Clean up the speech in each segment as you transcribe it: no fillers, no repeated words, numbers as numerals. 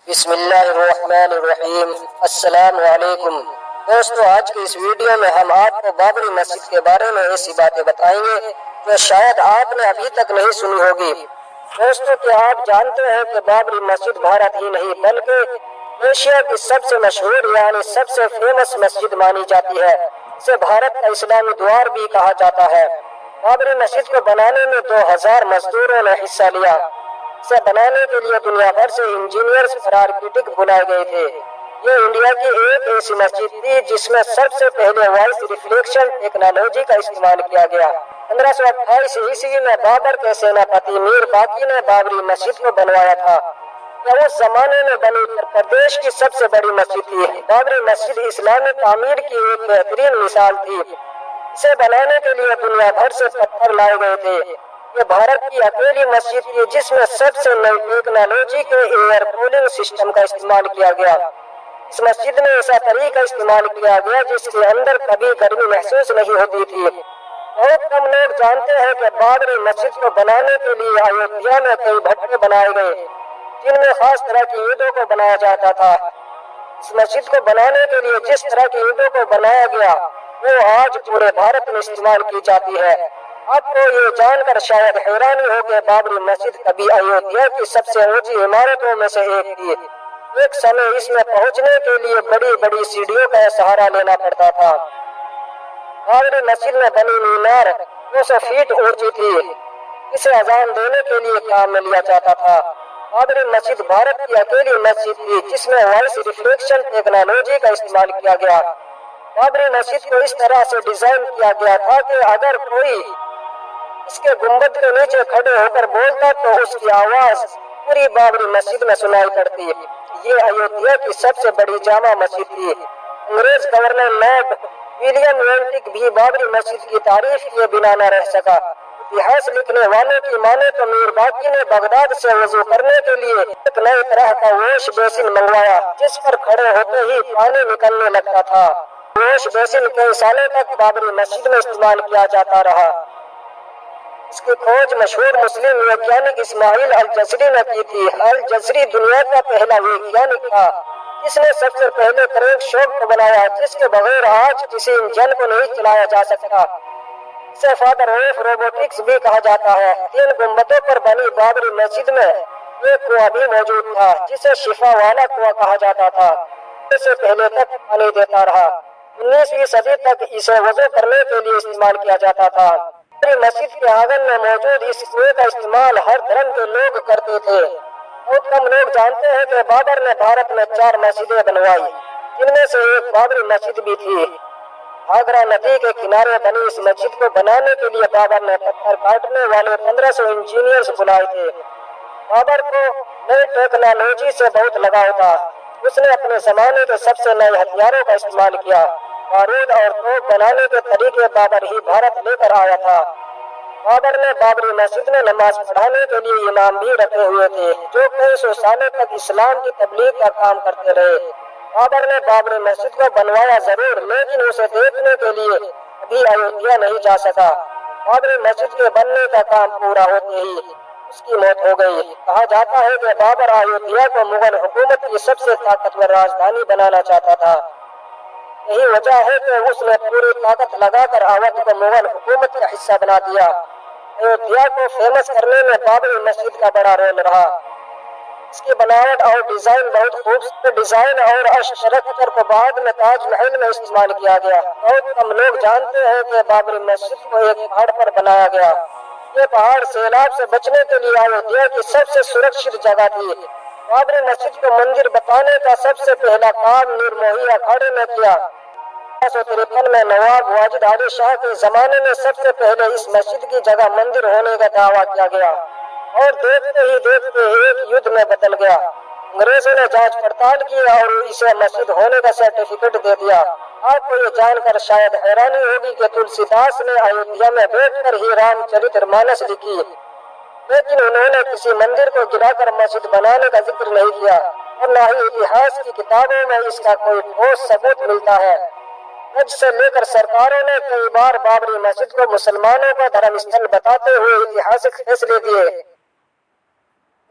بسم اللہ الرحمن الرحیم۔ السلام علیکم دوستو، آج کی اس ویڈیو میں ہم آپ کو بابری مسجد کے بارے میں ایسی باتیں بتائیں گے جو شاید آپ نے ابھی تک نہیں سنی ہوگی۔ دوستو، کیا آپ جانتے ہیں کہ بابری مسجد بھارت ہی نہیں بلکہ ایشیا کی سب سے مشہور یعنی سب سے فیمس مسجد مانی جاتی ہے۔ اسے بھارت کا اسلامی دوار بھی کہا جاتا ہے۔ بابری مسجد کو بنانے میں 2000 مزدوروں نے حصہ لیا۔ اسے بنانے کے لیے دنیا بھر سے انجینئرز اور آرکیٹیکٹ بلائے گئے تھے۔ یہ انڈیا کی ایک ایسی مسجد تھی جس میں سب سے پہلے وائس ریفلیکشن ٹیکنالوجی کا استعمال کیا گیا۔ 1528 عیسوی میں بابر کے سیناپتی میر باقی نے بابری مسجد کو بنوایا تھا۔ یہ اس زمانے میں بنی اتر پردیش کی سب سے بڑی مسجد تھی۔ بابری مسجد اسلامی تعمیر کی ایک بہترین مثال تھی۔ اسے بنانے کے لیے دنیا بھر سے پتھر لائے گئے تھے۔ یہ بھارت کی اکیلی مسجد تھی جس میں سب سے نئی ٹیکنالوجی کے ایئر کولنگ سسٹم کا استعمال کیا گیا۔ اس مسجد میں ایسا طریقہ استعمال کیا گیا جس کے اندر کبھی گرمی محسوس نہیں ہوتی تھی۔ بہت کم لوگ جانتے ہیں کہ بابری مسجد کو بنانے کے لیے ایودھیا میں کئی بھٹے بنائے گئے جن میں خاص طرح کی اینٹوں کو بنایا جاتا تھا۔ اس مسجد کو بنانے کے لیے جس طرح کی اینٹوں کو بنایا گیا وہ آج پورے بھارت میں استعمال کی جاتی ہے۔ آپ کو یہ جان کر شاید حیرانی ہو کہ بابری مسجد کبھی ایودھیا کی سب سے اونچی عمارتوں میں سے ایک تھی۔ ایک سمے اس میں پہنچنے کے لیے بڑی بڑی سیڑھیوں کا سہارا لینا پڑتا تھا۔ بابری مسجد میں بنی مینار 200 فیٹ اونچی تھی۔ اسے اذان دینے کے لیے کام میں لیا جاتا تھا۔ بابری مسجد بھارت کی اکیلی مسجد تھی جس میں وائس ریفلیکشن ٹیکنالوجی کا استعمال کیا گیا۔ بابری مسجد کو اس طرح سے ڈیزائن کیا گیا تھا کہ اگر کوئی اس کے گنبد کے نیچے کھڑے ہو کر بولتا تو اس کی آواز پوری بابری مسجد میں سنائی پڑتی۔ یہ ایودھیا کی سب سے بڑی جامع مسجد تھی۔ انگریز گورنر لارڈ ولیم وینٹک بھی بابری مسجد کی تعریف کیے بنا نہ رہ سکا۔ اتہاس لکھنے والوں کی مانے تو میر باقی نے بغداد سے وضو کرنے کے لیے ایک نئی طرح کا واش بیسن منگوایا جس پر کھڑے ہوتے ہی پانی نکلنے لگتا تھا۔ واش بیسن کئی سالوں تک بابری مسجد میں استعمال کیا جاتا رہا۔ اس کی کھوج مشہور مسلم ویگیانک اسماعیل الجزری نے کی تھی۔ الجزری دنیا کا پہلا ویگیانک تھا جس نے سب سے پہلے کریک شاپ کو بنایا جس کے بغیر آج کسی انجن کو نہیں چلایا جا سکتا۔ اسے فادر آف روبوٹکس بھی کہا جاتا ہے۔ 3 گنبدوں پر بنی بابری مسجد میں ایک کنواں بھی موجود تھا جسے شفا والا کنواں کہا جاتا تھا۔ اس سے پہلے تک پانی دیتا رہا۔ 19ویں صدی تک اسے وضو کرنے کے لیے استعمال کیا جاتا تھا۔ مسجد کے آنگن میں موجود اس کنویں کا استعمال ہر دھرم کے لوگ کرتے تھے۔ بہت کم لوگ جانتے ہیں کہ بابر نے بھارت میں 4 مسجدیں بنوائی جن میں سے ایک بابری مسجد بھی تھی۔ گھاگھرا ندی کے کنارے بنی اس مسجد کو بنانے کے لیے بابر نے پتھر کاٹنے والے 1500 انجینئرز بلائے تھے۔ بابر کو نئی ٹیکنالوجی سے بہت لگاؤ تھا۔ اس نے اپنے زمانے کے سب سے نئے ہتھیاروں کا استعمال کیا۔ بارود اور توپ بنانے کے طریقے بابر ہی بھارت لے کر آیا تھا۔ بابر نے بابری مسجد میں نماز پڑھانے کے لیے امام بھی رکھے ہوئے تھے جو کئی سو سالوں تک اسلام کی تبلیغ کا کام کرتے رہے۔ بابر نے بابری مسجد کو بنوایا ضرور لیکن اسے دیکھنے کے لیے ابھی ایودھیا نہیں جا سکا۔ بابری مسجد کے بننے کا کام پورا ہوتے ہی اس کی موت ہو گئی۔ کہا جاتا ہے کہ بابر ایودھیا کو مغل حکومت کی سب سے طاقتور راجدھانی بنانا چاہتا تھا۔ یہی وجہ ہے کہ اس نے پوری طاقت لگا کر اودھ کو مغل حکومت کا حصہ بنا دیا۔ ایودھیا کو فیمس کرنے میں بابری مسجد کا بڑا رول رہا۔ اس کی بناوٹ اور ڈیزائن بہت خوبصورت ڈیزائن اور اسٹرکچر کو بعد میں تاج محل میں استعمال کیا گیا۔ بہت کم لوگ جانتے ہیں کہ بابری مسجد کو ایک پہاڑ پر بنایا گیا۔ یہ پہاڑ سیلاب سے بچنے کے لیے ایودھیا کی سب سے سرکشت جگہ تھی۔ بابری مسجد کو مندر بتانے کا سب سے پہلا کام میر موہی اکھاڑے نے کیا۔ 1853 میں نواب واجد علی شاہ کے زمانے میں سب سے پہلے اس مسجد کی جگہ مندر ہونے کا دعویٰ کیا گیا اور دیکھتے ہی دیکھتے ایک یدھ میں بدل گیا۔ انگریزوں نے جانچ پڑتال کی اور اسے مسجد ہونے کا سرٹیفکیٹ دے دیا۔ آپ کو یہ جان کر شاید حیرانی ہوگی کہ تلسی داس نے ایودھیا میں بیٹھ کر ہی رام چرتر مانس لکھی لیکن انہوں نے کسی مندر کو گرا کر مسجد بنانے کا ذکر نہیں کیا اور نہ ہی اتہاس کی کتابوں میں اس کا کوئی ٹھوس ثبوت ملتا ہے۔ جج سے لے کر سرکاروں نے کئی بار بابری مسجد کو مسلمانوں کا دھرم استھل بتاتے ہوئے اتہاسک فیصلے دیے۔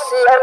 CN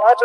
5